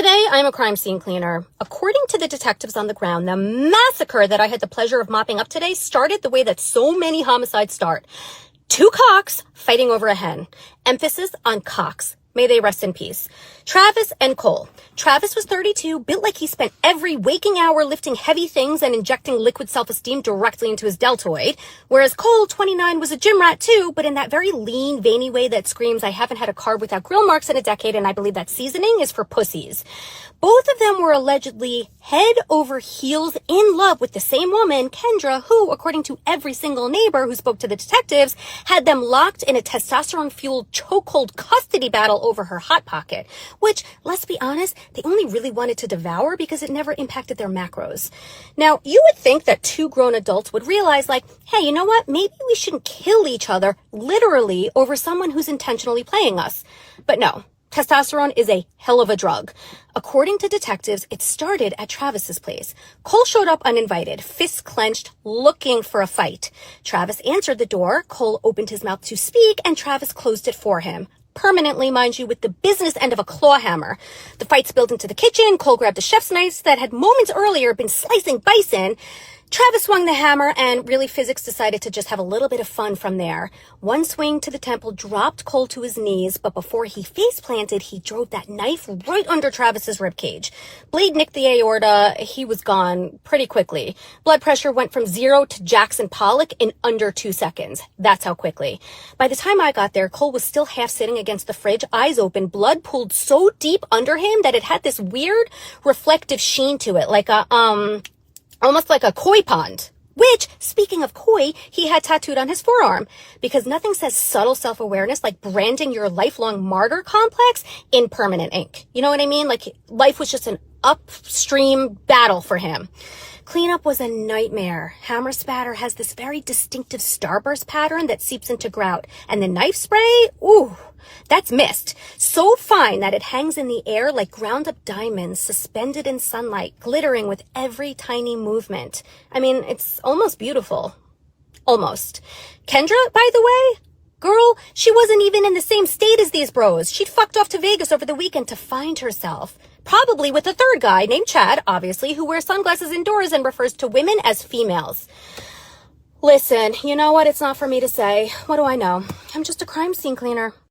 Today, I'm a crime scene cleaner. According to the detectives on the ground, the massacre that I had the pleasure of mopping up today started the way that so many homicides start. Two cocks fighting over a hen. Emphasis on cocks. May they rest in peace. Travis and Cole. Travis was 32, built like he spent every waking hour lifting heavy things and injecting liquid self-esteem directly into his deltoid, whereas Cole, 29, was a gym rat too, but in that very lean, veiny way that screams, I haven't had a carb without grill marks in a decade, and I believe that seasoning is for pussies. Both of them were allegedly head over heels in love with the same woman, Kendra, who, according to every single neighbor who spoke to the detectives, had them locked in a testosterone-fueled chokehold custody battle over her hot pocket, which, let's be honest, they only really wanted to devour because it never impacted their macros. Now, you would think that two grown adults would realize, like, hey, you know what? Maybe we shouldn't kill each other literally over someone who's intentionally playing us. But no. Testosterone is a hell of a drug. According to detectives, it started at Travis's place. Cole showed up uninvited, fists clenched, looking for a fight. Travis answered the door, Cole opened his mouth to speak, and Travis closed it for him. Permanently, mind you, with the business end of a claw hammer. The fight spilled into the kitchen. Cole grabbed a chef's knife that had moments earlier been slicing bison. Travis swung the hammer, and really physics decided to just have a little bit of fun from there. One swing to the temple dropped Cole to his knees, but before he face planted, he drove that knife right under Travis's ribcage. Blade nicked the aorta. He was gone pretty quickly. Blood pressure went from 0 to Jackson Pollock in under 2 seconds. That's how quickly. By the time I got there, Cole was still half sitting against the fridge, eyes open, blood pooled so deep under him that it had this weird reflective sheen to it, like almost like a koi pond, which, speaking of koi, he had tattooed on his forearm, because nothing says subtle self-awareness like branding your lifelong martyr complex in permanent ink. You know what I mean? Like, life was just an upstream battle for him. Cleanup was a nightmare. Hammer spatter has this very distinctive starburst pattern that seeps into grout, and the knife spray, ooh, that's mist. So fine that it hangs in the air like ground up diamonds suspended in sunlight, glittering with every tiny movement. I mean, it's almost beautiful. Almost. Kendra, by the way? Girl, she wasn't even in the same state as these bros. She'd fucked off to Vegas over the weekend to find herself. Probably with a third guy named Chad, obviously, who wears sunglasses indoors and refers to women as females. Listen, you know what? It's not for me to say. What do I know? I'm just a crime scene cleaner.